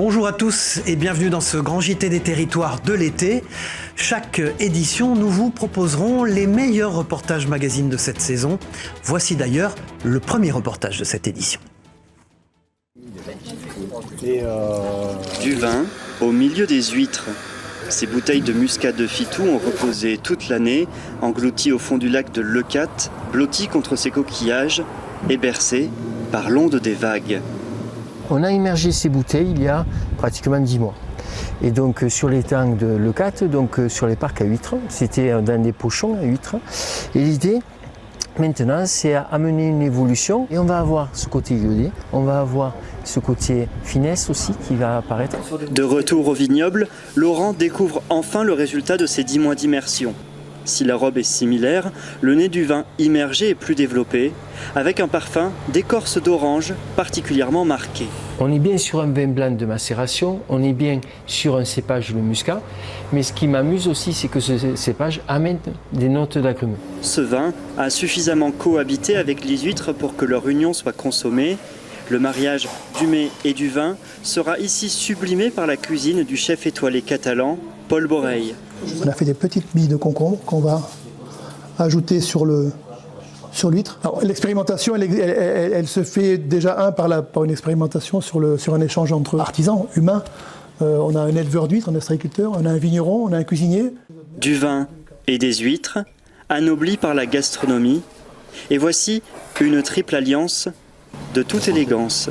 Bonjour à tous et bienvenue dans ce grand JT des territoires de l'été. Chaque édition, nous vous proposerons les meilleurs reportages magazines de cette saison. Voici d'ailleurs le premier reportage de cette édition. Du vin au milieu des huîtres. Ces bouteilles de muscat de Fitou ont reposé toute l'année, englouties au fond du lac de Leucate, blotties contre ces coquillages et bercées par l'onde des vagues. On a immergé ces bouteilles il y a pratiquement 10 mois. Et donc sur les tanks de Leucate, donc sur les parcs à huîtres, c'était dans des pochons à huîtres. Et l'idée maintenant, c'est à amener une évolution. Et on va avoir ce côté iodé, on va avoir ce côté finesse aussi qui va apparaître. De retour au vignoble, Laurent découvre enfin le résultat de ces 10 mois d'immersion. Si la robe est similaire, le nez du vin immergé est plus développé, avec un parfum d'écorce d'orange particulièrement marqué. On est bien sur un vin blanc de macération, on est bien sur un cépage, le muscat, mais ce qui m'amuse aussi, c'est que ce cépage amène des notes d'agrumes. Ce vin a suffisamment cohabité avec les huîtres pour que leur union soit consommée. Le mariage du mets et du vin sera ici sublimé par la cuisine du chef étoilé catalan, Paul Borrell. On a fait des petites billes de concombre qu'on va ajouter sur l'huître. L'expérimentation, elle se fait déjà par une expérimentation sur un échange entre artisans, humains. On a un éleveur d'huîtres, un ostréiculteur, on a un vigneron, on a un cuisinier. Du vin et des huîtres, anoblis par la gastronomie. Et voici une triple alliance de toute élégance.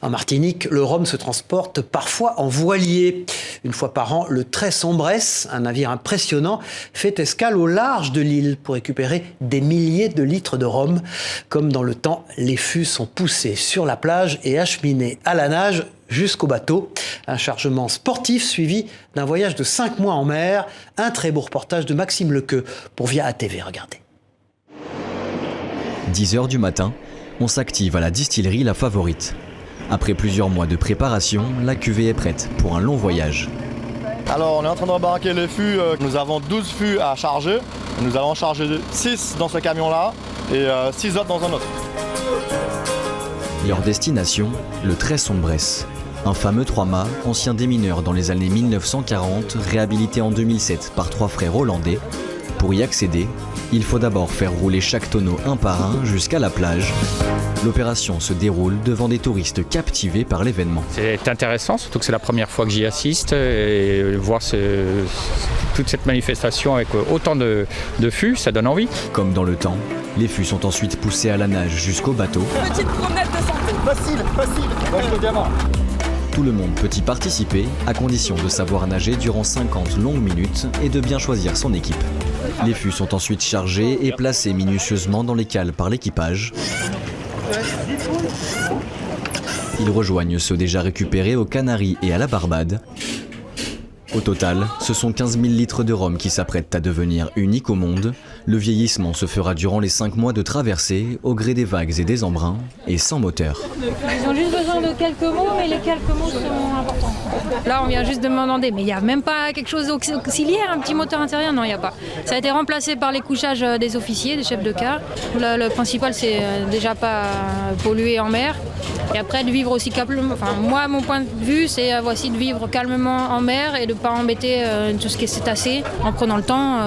En Martinique, le rhum se transporte parfois en voilier. Une fois par an, le Très Sombresse, un navire impressionnant, fait escale au large de l'île pour récupérer des milliers de litres de rhum. Comme dans le temps, les fûts sont poussés sur la plage et acheminés à la nage jusqu'au bateau. Un chargement sportif suivi d'un voyage de 5 mois en mer. Un très beau reportage de Maxime Lequeux pour Via ATV. Regardez. 10h du matin, on s'active à la distillerie La Favorite. Après plusieurs mois de préparation, la cuvée est prête pour un long voyage. Alors on est en train d'embarquer les fûts, nous avons 12 fûts à charger. Nous allons charger 6 dans ce camion-là et 6 autres dans un autre. Leur destination, le Très Sombresse. Un fameux 3-mâts, ancien démineur dans les années 1940, réhabilité en 2007 par 3 frères hollandais. Pour y accéder, il faut d'abord faire rouler chaque tonneau un par un jusqu'à la plage. L'opération se déroule devant des touristes captivés par l'événement. C'est intéressant, surtout que c'est la première fois que j'y assiste et voir toute cette manifestation avec autant de fûts, ça donne envie. Comme dans le temps, les fûts sont ensuite poussés à la nage jusqu'au bateau. Petite promenade de santé. Facile. Tout le monde peut y participer, à condition de savoir nager durant 50 longues minutes et de bien choisir son équipe. Les fûts sont ensuite chargés et placés minutieusement dans les cales par l'équipage. Ils rejoignent ceux déjà récupérés aux Canaries et à la Barbade. Au total, ce sont 15 000 litres de rhum qui s'apprêtent à devenir uniques au monde. Le vieillissement se fera durant les 5 mois de traversée, au gré des vagues et des embruns, et sans moteur. Ils ont juste besoin de quelques mots, mais les quelques mots sont importants. Là, on vient juste de me demander, mais il n'y a même pas quelque chose auxiliaire, un petit moteur intérieur? Non, il n'y a pas. Ça a été remplacé par les couchages des officiers, des chefs de quart. Le principal, c'est déjà pas polluer en mer. Et après, de vivre aussi calmement. Enfin, moi, mon point de vue, c'est de vivre calmement en mer et de ne pas embêter tout ce qui est cétacé en prenant le temps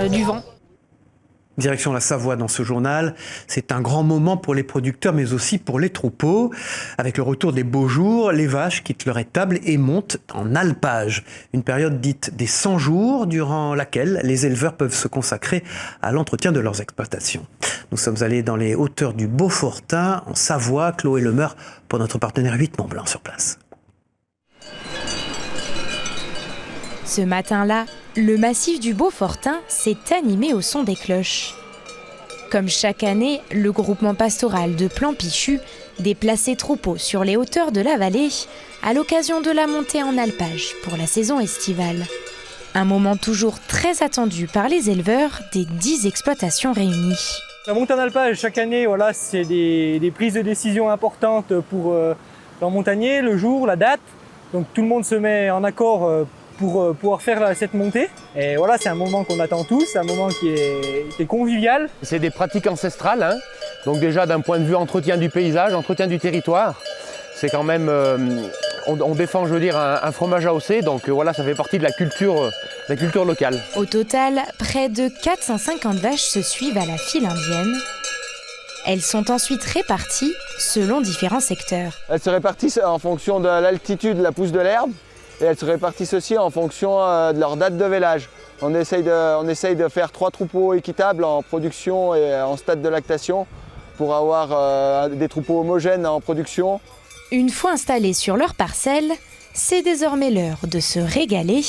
du vent. Direction la Savoie dans ce journal. C'est un grand moment pour les producteurs, mais aussi pour les troupeaux. Avec le retour des beaux jours, les vaches quittent leur étable et montent en alpage. Une période dite des 100 jours, durant laquelle les éleveurs peuvent se consacrer à l'entretien de leurs exploitations. Nous sommes allés dans les hauteurs du Beaufortain, en Savoie. Chloé Lemeur pour notre partenaire 8 Mont-Blanc sur place. Ce matin-là, le massif du Beaufortain s'est animé au son des cloches. Comme chaque année, le groupement pastoral de Plan-Pichu déplace ses troupeaux sur les hauteurs de la vallée à l'occasion de la montée en alpage pour la saison estivale. Un moment toujours très attendu par les éleveurs des 10 exploitations réunies. La montée en alpage, chaque année, c'est des prises de décision importantes pour leurs montagniers, le jour, la date. Donc tout le monde se met en accord pour pouvoir faire cette montée. Et c'est un moment qu'on attend tous, un moment qui est convivial. C'est des pratiques ancestrales, donc déjà d'un point de vue entretien du paysage, entretien du territoire. c'est quand même, on défend, je veux dire, un fromage AOC, donc voilà, ça fait partie de la culture locale. Au total, près de 450 vaches se suivent à la file indienne. Elles sont ensuite réparties selon différents secteurs. Elles se répartissent en fonction de l'altitude de la pousse de l'herbe et elles se répartissent aussi en fonction de leur date de vélage. On essaye de faire 3 troupeaux équitables en production et en stade de lactation pour avoir des troupeaux homogènes en production. Une fois installés sur leur parcelle, c'est désormais l'heure de se régaler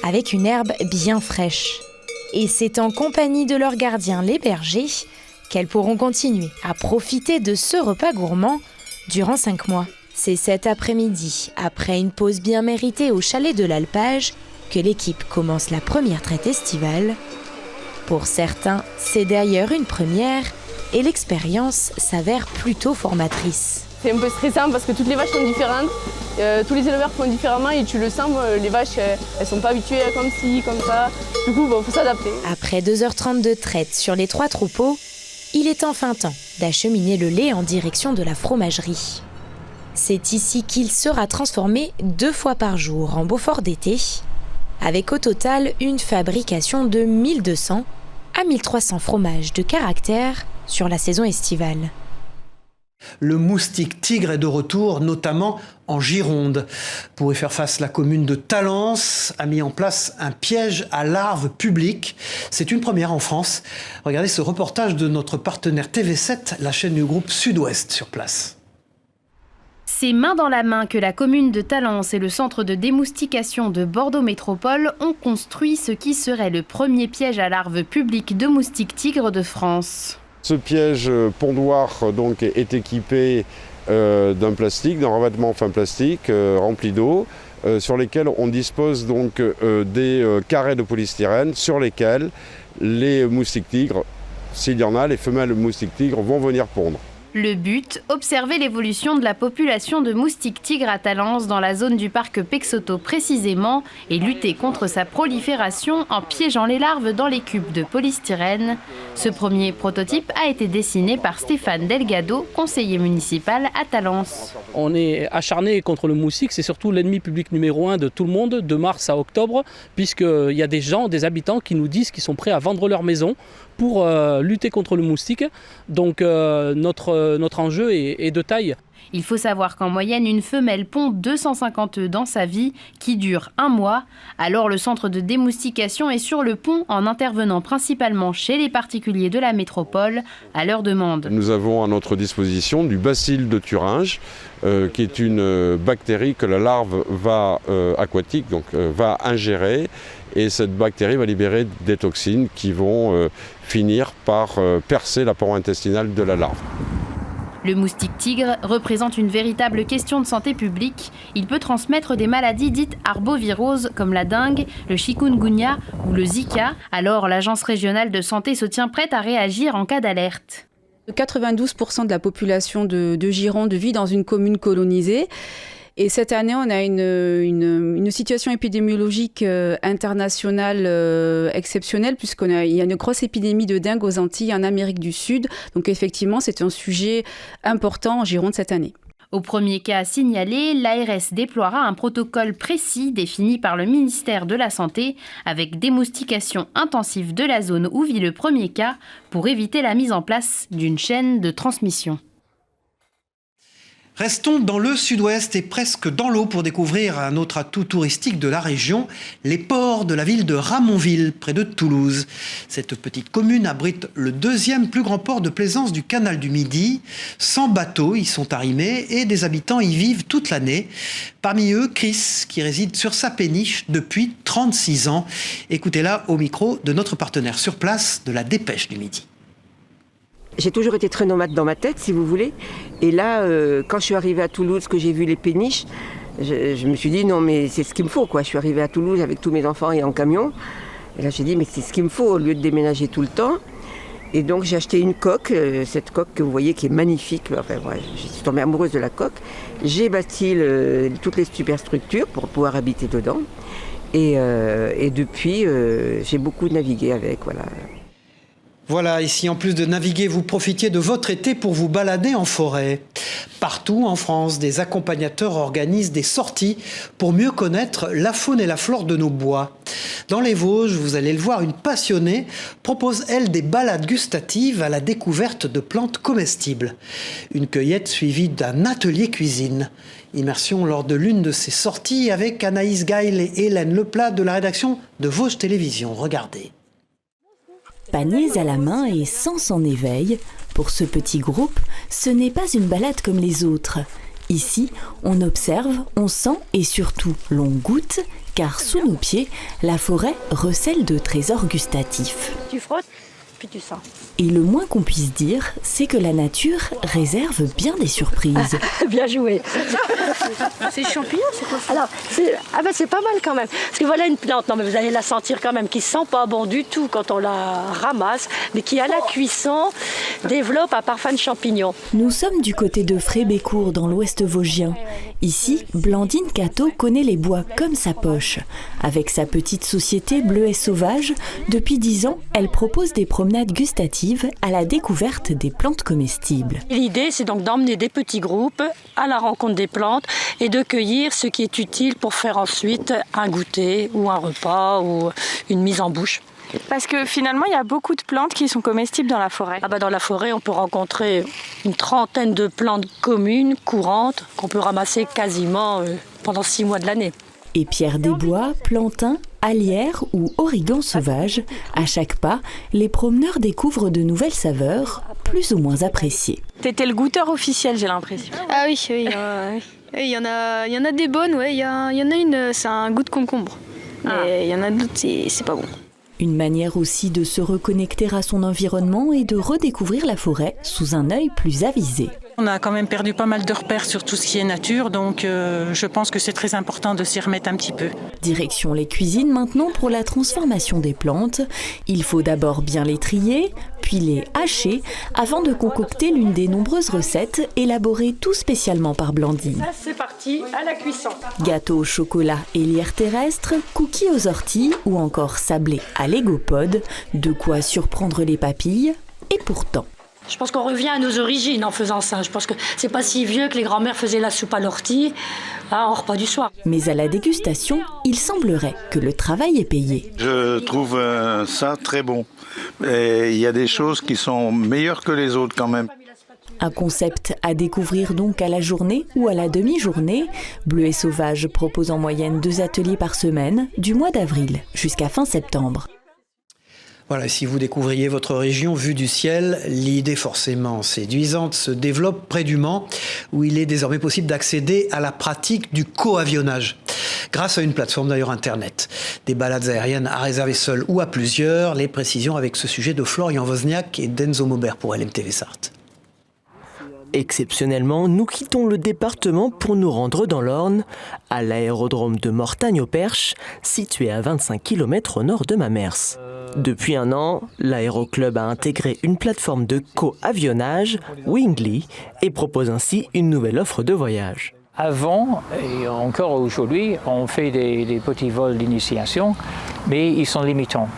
avec une herbe bien fraîche. Et c'est en compagnie de leurs gardiens, les bergers, qu'elles pourront continuer à profiter de ce repas gourmand durant 5 mois. C'est cet après-midi, après une pause bien méritée au chalet de l'Alpage, que l'équipe commence la première traite estivale. Pour certains, c'est d'ailleurs une première et l'expérience s'avère plutôt formatrice. C'est un peu stressant parce que toutes les vaches sont différentes, tous les éleveurs font différemment et tu le sens, les vaches elles sont pas habituées à comme ci, comme ça, du coup il faut s'adapter. Après 2h30 de traite sur les 3 troupeaux, il est enfin temps d'acheminer le lait en direction de la fromagerie. C'est ici qu'il sera transformé 2 fois par jour en Beaufort d'été, avec au total une fabrication de 1200 à 1300 fromages de caractère sur la saison estivale. Le moustique tigre est de retour, notamment en Gironde. Pour y faire face, la commune de Talence a mis en place un piège à larves public. C'est une première en France. Regardez ce reportage de notre partenaire TV7, la chaîne du groupe Sud-Ouest sur place. C'est main dans la main que la commune de Talence et le centre de démoustication de Bordeaux Métropole ont construit ce qui serait le premier piège à larves public de moustiques tigres de France. Ce piège pondoir donc, est équipé d'un plastique, d'un revêtement fin plastique rempli d'eau, sur lesquels on dispose donc des carrés de polystyrène sur lesquels les moustiques tigres, s'il y en a, les femelles moustiques tigres vont venir pondre. Le but, observer l'évolution de la population de moustiques tigres à Talence dans la zone du parc Pexoto précisément et lutter contre sa prolifération en piégeant les larves dans les cubes de polystyrène. Ce premier prototype a été dessiné par Stéphane Delgado, conseiller municipal à Talence. On est acharné contre le moustique, c'est surtout l'ennemi public numéro 1 de tout le monde, de mars à octobre, puisqu'il y a des gens, des habitants qui nous disent qu'ils sont prêts à vendre leur maison pour lutter contre le moustique. Donc notre enjeu est de taille. Il faut savoir qu'en moyenne, une femelle pond 250 œufs dans sa vie, qui dure 1 mois. Alors le centre de démoustication est sur le pont en intervenant principalement chez les particuliers de la métropole à leur demande. Nous avons à notre disposition du bacille de Thuringe, qui est une bactérie que la larve aquatique va ingérer. Et cette bactérie va libérer des toxines qui vont finir par percer la paroi intestinale de la larve. Le moustique tigre représente une véritable question de santé publique. Il peut transmettre des maladies dites arboviroses comme la dengue, le chikungunya ou le Zika. Alors l'Agence régionale de santé se tient prête à réagir en cas d'alerte. 92% de la population de Gironde vit dans une commune colonisée. Et cette année, on a une situation épidémiologique internationale exceptionnelle, puisqu'il y a une grosse épidémie de dengue aux Antilles, en Amérique du Sud. Donc effectivement, c'est un sujet important en Gironde cette année. Au premier cas signalé, l'ARS déploiera un protocole précis défini par le ministère de la Santé avec démoustication intensive de la zone où vit le premier cas pour éviter la mise en place d'une chaîne de transmission. Restons dans le sud-ouest et presque dans l'eau pour découvrir un autre atout touristique de la région, les ports de la ville de Ramonville, près de Toulouse. Cette petite commune abrite le 2e plus grand port de plaisance du canal du Midi. 100 bateaux y sont arrimés et des habitants y vivent toute l'année. Parmi eux, Chris, qui réside sur sa péniche depuis 36 ans. Écoutez-la au micro de notre partenaire sur place de la Dépêche du Midi. J'ai toujours été très nomade dans ma tête, si vous voulez. Et là, quand je suis arrivée à Toulouse, que j'ai vu les péniches, je me suis dit non, mais c'est ce qu'il me faut, quoi. Je suis arrivée à Toulouse avec tous mes enfants et en camion. Et là, j'ai dit, mais c'est ce qu'il me faut au lieu de déménager tout le temps. Et donc, j'ai acheté une coque, cette coque que vous voyez qui est magnifique. Enfin, ouais, je suis tombée amoureuse de la coque. J'ai bâti toutes les superstructures pour pouvoir habiter dedans. Et depuis, j'ai beaucoup navigué avec, voilà. Voilà, ici en plus de naviguer, vous profitiez de votre été pour vous balader en forêt. Partout en France, des accompagnateurs organisent des sorties pour mieux connaître la faune et la flore de nos bois. Dans les Vosges, vous allez le voir, une passionnée propose, elle, des balades gustatives à la découverte de plantes comestibles. Une cueillette suivie d'un atelier cuisine. Immersion lors de l'une de ces sorties avec Anaïs Gail et Hélène Leplat de la rédaction de Vosges Télévisions. Regardez. Paniers à la main et sens en éveil, pour ce petit groupe, ce n'est pas une balade comme les autres. Ici, on observe, on sent et surtout l'on goûte, car sous nos pieds, la forêt recèle de trésors gustatifs. Tu frottes, puis tu sens. Et le moins qu'on puisse dire, c'est que la nature réserve bien des surprises. Bien joué. C'est champignon, c'est quoi ça? Alors, c'est pas mal quand même. Parce que voilà une plante, non mais vous allez la sentir quand même, qui sent pas bon du tout quand on la ramasse, mais qui à la cuisson développe un parfum de champignon. Nous sommes du côté de Frébécourt dans l'ouest vosgien. Ici, Blandine Cateau connaît les bois comme sa poche. Avec sa petite société Bleuet Sauvage, depuis 10 ans, elle propose des promenades gustatives à la découverte des plantes comestibles. L'idée, c'est donc d'emmener des petits groupes à la rencontre des plantes et de cueillir ce qui est utile pour faire ensuite un goûter ou un repas ou une mise en bouche. Parce que finalement, il y a beaucoup de plantes qui sont comestibles dans la forêt. Dans la forêt, on peut rencontrer une trentaine de plantes communes, courantes, qu'on peut ramasser quasiment pendant 6 mois de l'année. Et pierre des bois, plantain, alière ou origan sauvage, à chaque pas, les promeneurs découvrent de nouvelles saveurs, plus ou moins appréciées. T'étais le goûteur officiel, j'ai l'impression. Ah oui, il y en a des bonnes, ouais. Il y en a une, c'est un goût de concombre. Mais il y en a d'autres, c'est pas bon. Une manière aussi de se reconnecter à son environnement et de redécouvrir la forêt sous un œil plus avisé. On a quand même perdu pas mal de repères sur tout ce qui est nature, donc je pense que c'est très important de s'y remettre un petit peu. Direction les cuisines maintenant pour la transformation des plantes. Il faut d'abord bien les trier, puis les hacher, avant de concocter l'une des nombreuses recettes élaborées tout spécialement par Blandine. Ça, c'est parti, à la cuisson. Gâteau au chocolat et lierre terrestre, cookies aux orties ou encore sablés à l'égopode, de quoi surprendre les papilles, et pourtant. Je pense qu'on revient à nos origines en faisant ça. Je pense que c'est pas si vieux que les grands-mères faisaient la soupe à l'ortie au repas du soir. Mais à la dégustation, il semblerait que le travail est payé. Je trouve ça très bon. Et il y a des choses qui sont meilleures que les autres quand même. Un concept à découvrir donc à la journée ou à la demi-journée. Bleuet Sauvage propose en moyenne 2 ateliers par semaine, du mois d'avril jusqu'à fin septembre. Voilà, si vous découvriez votre région vue du ciel, l'idée forcément séduisante se développe près du Mans, où il est désormais possible d'accéder à la pratique du coavionnage. Grâce à une plateforme d'ailleurs internet. Des balades aériennes à réserver seules ou à plusieurs. Les précisions avec ce sujet de Florian Wozniak et d'Enzo Maubert pour LMTV Sarthe. Exceptionnellement, nous quittons le département pour nous rendre dans l'Orne, à l'aérodrome de Mortagne-au-Perche, situé à 25 km au nord de Mamers. Depuis un an, l'aéroclub a intégré une plateforme de co-avionnage, Wingly, et propose ainsi une nouvelle offre de voyage. Avant, et encore aujourd'hui, on fait des petits vols d'initiation, mais ils sont limitants.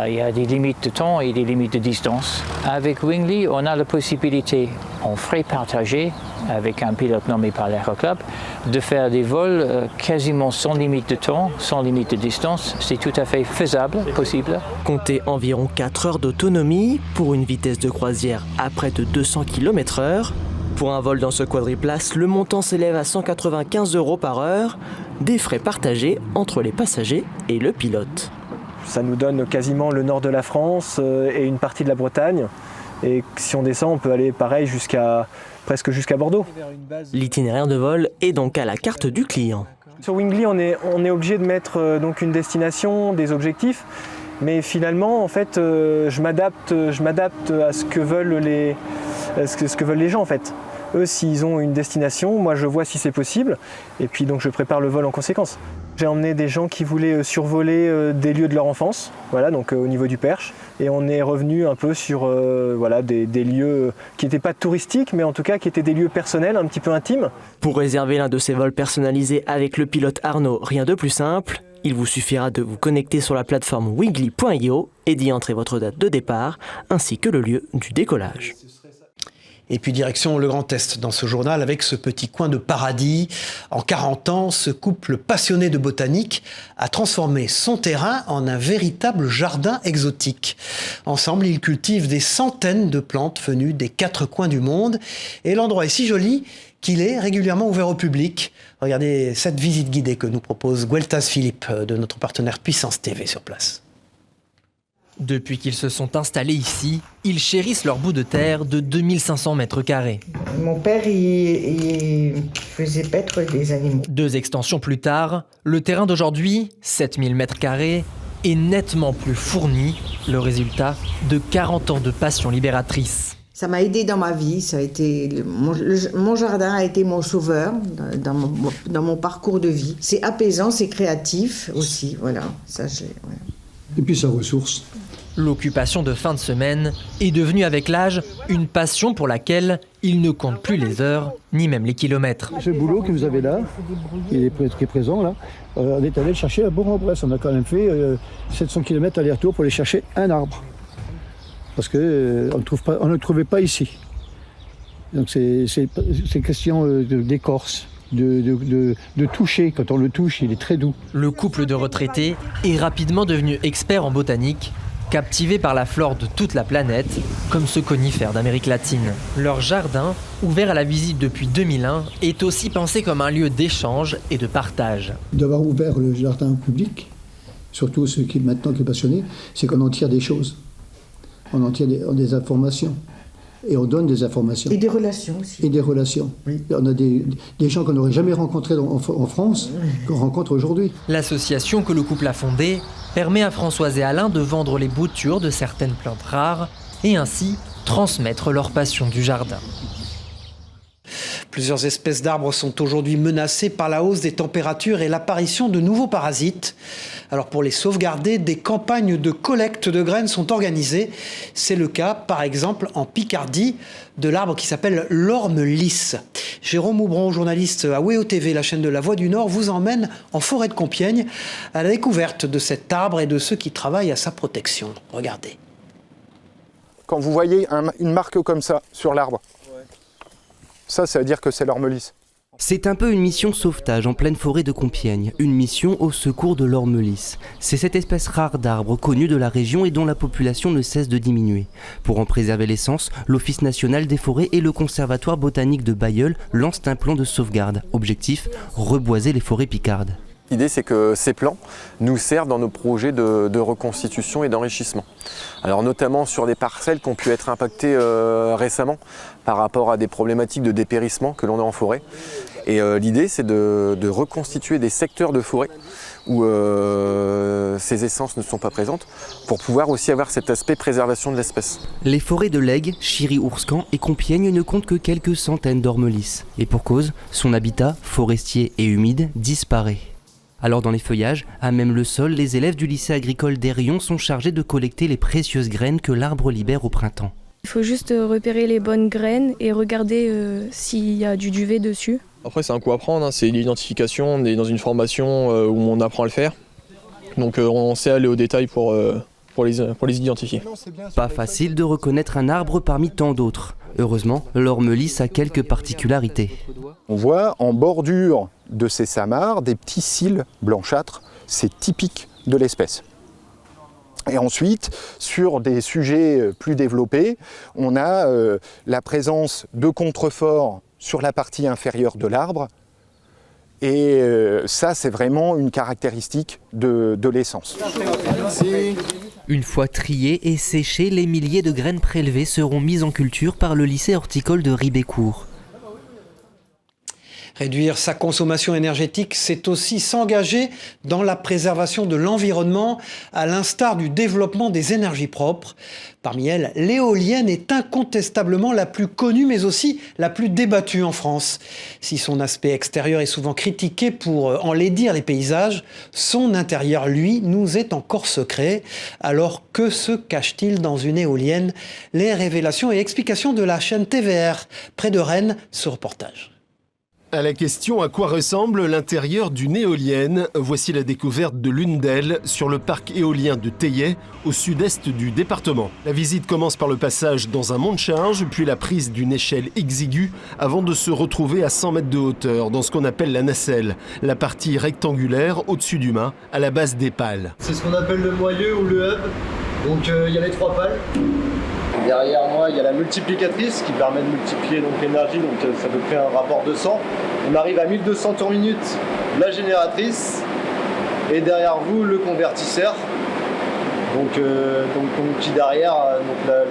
Il y a des limites de temps et des limites de distance. Avec Wingly, on a la possibilité, en frais partagés, avec un pilote nommé par l'Aéroclub, de faire des vols quasiment sans limite de temps, sans limite de distance. C'est tout à fait faisable, possible. Comptez environ 4 heures d'autonomie pour une vitesse de croisière à près de 200 km/h. Pour un vol dans ce quadriplace, le montant s'élève à 195 € par heure, des frais partagés entre les passagers et le pilote. Ça nous donne quasiment le nord de la France et une partie de la Bretagne. Et si on descend, on peut aller pareil presque jusqu'à Bordeaux. L'itinéraire de vol est donc à la carte du client. Sur Wingly, on est obligé de mettre donc une destination, des objectifs. Mais finalement, en fait, je m'adapte à ce que veulent les gens, en fait. Eux, s'ils ont une destination, moi je vois si c'est possible. Et puis donc je prépare le vol en conséquence. J'ai emmené des gens qui voulaient survoler des lieux de leur enfance, voilà, donc au niveau du Perche. Et on est revenu un peu sur des lieux qui n'étaient pas touristiques, mais en tout cas qui étaient des lieux personnels, un petit peu intimes. Pour réserver l'un de ces vols personnalisés avec le pilote Arnaud, rien de plus simple. Il vous suffira de vous connecter sur la plateforme wiggly.io et d'y entrer votre date de départ ainsi que le lieu du décollage. Et puis direction le Grand Est dans ce journal avec ce petit coin de paradis. En 40 ans, ce couple passionné de botanique a transformé son terrain en un véritable jardin exotique. Ensemble, ils cultivent des centaines de plantes venues des 4 coins du monde. Et l'endroit est si joli qu'il est régulièrement ouvert au public. Regardez cette visite guidée que nous propose Gueltas Philippe de notre partenaire Puissance TV sur place. Depuis qu'ils se sont installés ici, ils chérissent leur bout de terre de 2500 mètres carrés. Mon père, il faisait paître des animaux. 2 extensions plus tard, le terrain d'aujourd'hui, 7000 mètres carrés, est nettement plus fourni, le résultat de 40 ans de passion libératrice. Ça m'a aidé dans ma vie, ça a été mon jardin a été mon sauveur dans mon parcours de vie. C'est apaisant, c'est créatif aussi, voilà. Voilà. Et puis sa ressource. L'occupation de fin de semaine est devenue avec l'âge une passion pour laquelle il ne compte plus les heures, ni même les kilomètres. Ce boulot que vous avez là, qui est présent là, on est allé le chercher à Bourg-en-Bresse. On a quand même fait 700 km aller-retour pour aller chercher un arbre. Parce qu'on ne le trouvait pas ici. Donc c'est question d'écorce. De toucher. Quand on le touche, il est très doux. Le couple de retraités est rapidement devenu expert en botanique, captivé par la flore de toute la planète, comme ce conifère d'Amérique latine. Leur jardin, ouvert à la visite depuis 2001, est aussi pensé comme un lieu d'échange et de partage. D'avoir ouvert le jardin au public, surtout ce qui est passionné, c'est qu'on en tire des choses. On en tire des informations. Et on donne des informations. Et des relations aussi. Et des relations. Oui. On a des gens qu'on n'aurait jamais rencontrés en France, qu'on rencontre aujourd'hui. L'association que le couple a fondée permet à Françoise et Alain de vendre les boutures de certaines plantes rares et ainsi transmettre leur passion du jardin. Plusieurs espèces d'arbres sont aujourd'hui menacées par la hausse des températures et l'apparition de nouveaux parasites. Alors pour les sauvegarder, des campagnes de collecte de graines sont organisées. C'est le cas, par exemple, en Picardie, de l'arbre qui s'appelle l'orme lisse. Jérôme Houbron, journaliste à WEO TV, la chaîne de la Voix du Nord, vous emmène en forêt de Compiègne à la découverte de cet arbre et de ceux qui travaillent à sa protection. Regardez. Quand vous voyez une marque comme ça sur l'arbre, ça veut dire que c'est l'orme lisse. C'est un peu une mission sauvetage en pleine forêt de Compiègne, une mission au secours de l'orme lisse. C'est cette espèce rare d'arbre connue de la région et dont la population ne cesse de diminuer. Pour en préserver l'essence, l'Office national des forêts et le Conservatoire botanique de Bailleul lancent un plan de sauvegarde. Objectif, reboiser les forêts picardes. L'idée, c'est que ces plans nous servent dans nos projets de reconstitution et d'enrichissement. Alors notamment sur des parcelles qui ont pu être impactées récemment par rapport à des problématiques de dépérissement que l'on a en forêt. Et l'idée, c'est de reconstituer des secteurs de forêt où ces essences ne sont pas présentes pour pouvoir aussi avoir cet aspect préservation de l'espèce. Les forêts de Lègue, Chiry-Ourscan et Compiègne ne comptent que quelques centaines d'ormes lisses. Et pour cause, son habitat, forestier et humide, disparaît. Alors dans les feuillages, à même le sol, les élèves du lycée agricole d'Hérion sont chargés de collecter les précieuses graines que l'arbre libère au printemps. Il faut juste repérer les bonnes graines et regarder s'il y a du duvet dessus. Après c'est un coup à prendre, c'est l'identification, on est dans une formation où on apprend à le faire. Donc on sait aller au détail pour les identifier. Pas facile de reconnaître un arbre parmi tant d'autres. Heureusement, l'orme lisse a quelques particularités. On voit en bordure de ces samars des petits cils blanchâtres, c'est typique de l'espèce. Et ensuite, sur des sujets plus développés, on a la présence de contreforts sur la partie inférieure de l'arbre. Et ça, c'est vraiment une caractéristique de l'essence. Une fois triées et séchées, les milliers de graines prélevées seront mises en culture par le lycée horticole de Ribécourt. Réduire sa consommation énergétique, c'est aussi s'engager dans la préservation de l'environnement, à l'instar du développement des énergies propres. Parmi elles, l'éolienne est incontestablement la plus connue, mais aussi la plus débattue en France. Si son aspect extérieur est souvent critiqué pour enlaidir les paysages, son intérieur, lui, nous est encore secret. Alors que se cache-t-il dans une éolienne? Les révélations et explications de la chaîne TVR, près de Rennes, ce reportage. À la question à quoi ressemble l'intérieur d'une éolienne, voici la découverte de l'une d'elles sur le parc éolien de Theillet, au sud-est du département. La visite commence par le passage dans un monte-charge, puis la prise d'une échelle exiguë, avant de se retrouver à 100 mètres de hauteur, dans ce qu'on appelle la nacelle, la partie rectangulaire au-dessus du mât, à la base des pales. C'est ce qu'on appelle le moyeu ou le hub, donc il y a les 3 pales. Derrière moi, il y a la multiplicatrice qui permet de multiplier donc l'énergie, donc ça peut créer un rapport de 100. On arrive à 1200 tours minute, la génératrice, et derrière vous, le convertisseur. Donc qui derrière,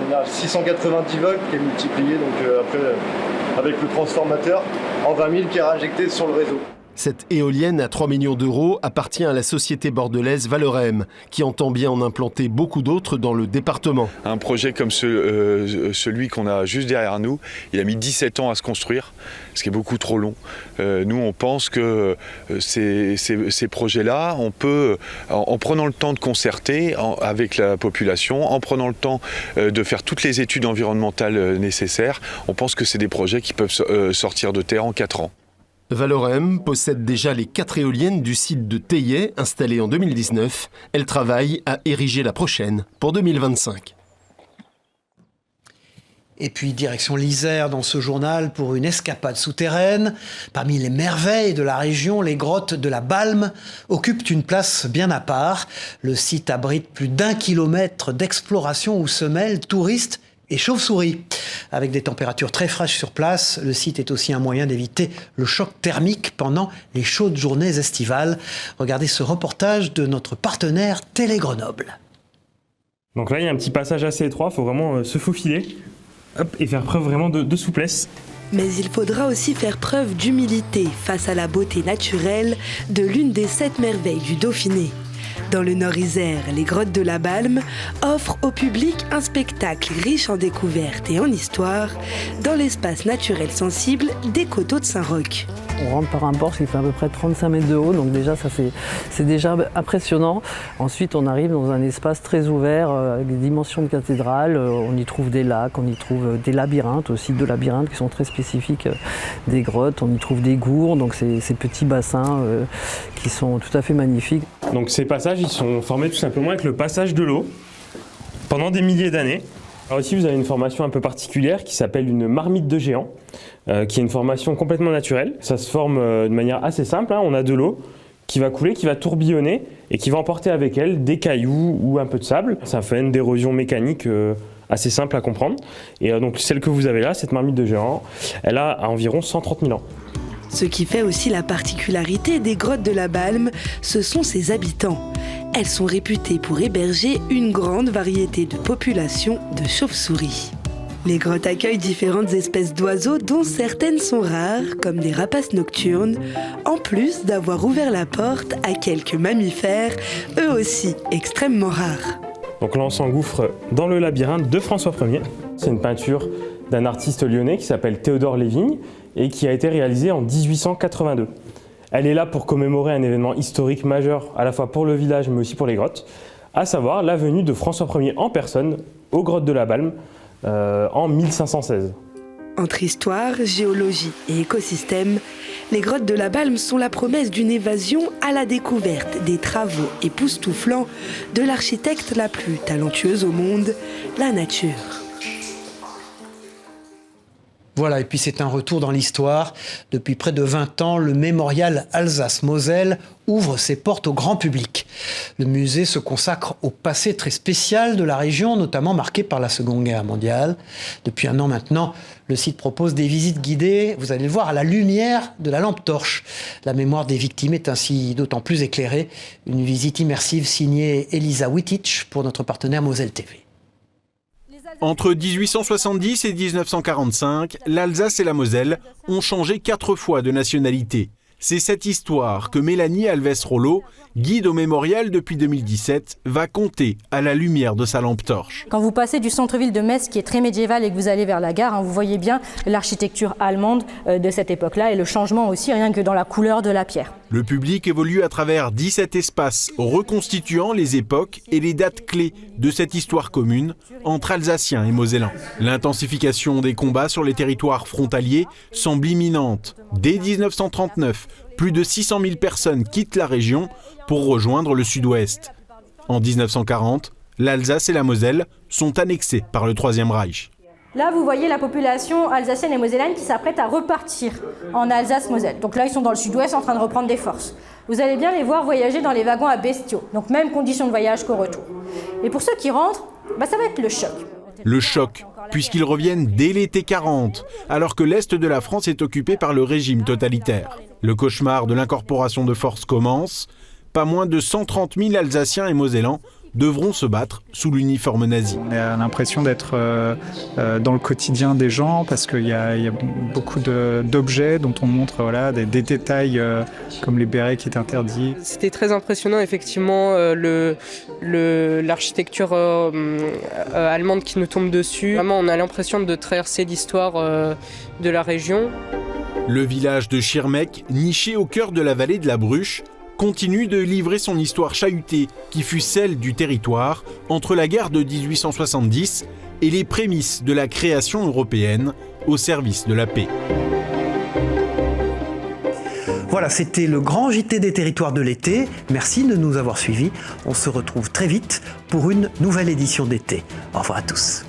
l'énergie 690 volts qui est multipliée après avec le transformateur en 20 000 qui est réinjecté sur le réseau. Cette éolienne à 3 millions d'euros appartient à la société bordelaise Valorem, qui entend bien en implanter beaucoup d'autres dans le département. Un projet comme celui qu'on a juste derrière nous, il a mis 17 ans à se construire, ce qui est beaucoup trop long. Nous, on pense que ces projets-là, on peut, en prenant le temps de concerter avec la population, en prenant le temps de faire toutes les études environnementales nécessaires, on pense que c'est des projets qui peuvent sortir de terre en 4 ans. Valorem possède déjà les 4 éoliennes du site de Theillet, installées en 2019. Elle travaille à ériger la prochaine pour 2025. Et puis direction l'Isère dans ce journal pour une escapade souterraine. Parmi les merveilles de la région, les grottes de la Balme occupent une place bien à part. Le site abrite plus d'1 kilomètre d'exploration où se mêlent touristes et chauves-souris. Avec des températures très fraîches sur place, le site est aussi un moyen d'éviter le choc thermique pendant les chaudes journées estivales. Regardez ce reportage de notre partenaire Télé Grenoble. Donc là, il y a un petit passage assez étroit, il faut vraiment se faufiler et faire preuve vraiment de souplesse. Mais il faudra aussi faire preuve d'humilité face à la beauté naturelle de l'une des 7 merveilles du Dauphiné. Dans le Nord-Isère, les grottes de la Balme offrent au public un spectacle riche en découvertes et en histoire dans l'espace naturel sensible des coteaux de Saint-Roch. On rentre par un porche qui fait à peu près 35 mètres de haut, donc déjà c'est déjà impressionnant. Ensuite on arrive dans un espace très ouvert avec des dimensions de cathédrale. On y trouve des lacs, on y trouve des labyrinthes aussi, 2 labyrinthes qui sont très spécifiques des grottes. On y trouve des gourds, donc ces petits bassins qui sont tout à fait magnifiques. Donc ces passages ils sont formés tout simplement avec le passage de l'eau pendant des milliers d'années. Alors ici vous avez une formation un peu particulière qui s'appelle une marmite de géant, qui est une formation complètement naturelle. Ça se forme de manière assez simple, on a de l'eau qui va couler, qui va tourbillonner et qui va emporter avec elle des cailloux ou un peu de sable. C'est un phénomène d'érosion mécanique assez simple à comprendre. Et donc celle que vous avez là, cette marmite de géant, elle a environ 130 000 ans. Ce qui fait aussi la particularité des grottes de la Balme, ce sont ses habitants. Elles sont réputées pour héberger une grande variété de populations de chauves-souris. Les grottes accueillent différentes espèces d'oiseaux dont certaines sont rares, comme des rapaces nocturnes, en plus d'avoir ouvert la porte à quelques mammifères, eux aussi extrêmement rares. Donc là on s'engouffre dans le labyrinthe de François Ier. C'est une peinture d'un artiste lyonnais qui s'appelle Théodore Lévigne et qui a été réalisée en 1882. Elle est là pour commémorer un événement historique majeur à la fois pour le village mais aussi pour les grottes, à savoir la venue de François Ier en personne aux grottes de la Balme en 1516. Entre histoire, géologie et écosystème, les grottes de la Balme sont la promesse d'une évasion à la découverte des travaux époustouflants de l'architecte la plus talentueuse au monde, la nature. Voilà, et puis c'est un retour dans l'histoire. Depuis près de 20 ans, le mémorial Alsace-Moselle ouvre ses portes au grand public. Le musée se consacre au passé très spécial de la région, notamment marqué par la Seconde Guerre mondiale. Depuis 1 an maintenant, le site propose des visites guidées, vous allez le voir, à la lumière de la lampe torche. La mémoire des victimes est ainsi d'autant plus éclairée. Une visite immersive signée Elisa Wittich pour notre partenaire Moselle TV. Entre 1870 et 1945, l'Alsace et la Moselle ont changé 4 fois de nationalité. C'est cette histoire que Mélanie Alves-Rollo, guide au mémorial depuis 2017, va conter à la lumière de sa lampe torche. Quand vous passez du centre-ville de Metz, qui est très médiéval, et que vous allez vers la gare, vous voyez bien l'architecture allemande de cette époque-là et le changement aussi, rien que dans la couleur de la pierre. Le public évolue à travers 17 espaces reconstituant les époques et les dates clés de cette histoire commune entre Alsaciens et Mosellans. L'intensification des combats sur les territoires frontaliers semble imminente. Dès 1939, plus de 600 000 personnes quittent la région pour rejoindre le sud-ouest. En 1940, l'Alsace et la Moselle sont annexées par le Troisième Reich. Là, vous voyez la population alsacienne et mosellane qui s'apprête à repartir en Alsace-Moselle. Donc là, ils sont dans le sud-ouest en train de reprendre des forces. Vous allez bien les voir voyager dans les wagons à bestiaux. Donc même conditions de voyage qu'au retour. Et pour ceux qui rentrent, ça va être le choc. Le choc, puisqu'ils reviennent dès l'été 40, alors que l'Est de la France est occupé par le régime totalitaire. Le cauchemar de l'incorporation de forces commence. Pas moins de 130 000 Alsaciens et Mosellans devront se battre sous l'uniforme nazi. On a l'impression d'être dans le quotidien des gens parce qu'il y a beaucoup d'objets dont on montre des détails comme les bérets qui étaient interdits. C'était très impressionnant effectivement l'architecture allemande qui nous tombe dessus. Vraiment on a l'impression de traverser l'histoire de la région. Le village de Schirmeck, niché au cœur de la vallée de la Bruche, continue de livrer son histoire chahutée, qui fut celle du territoire entre la guerre de 1870 et les prémices de la création européenne au service de la paix. Voilà, c'était le grand JT des territoires de l'été. Merci de nous avoir suivis. On se retrouve très vite pour une nouvelle édition d'été. Au revoir à tous.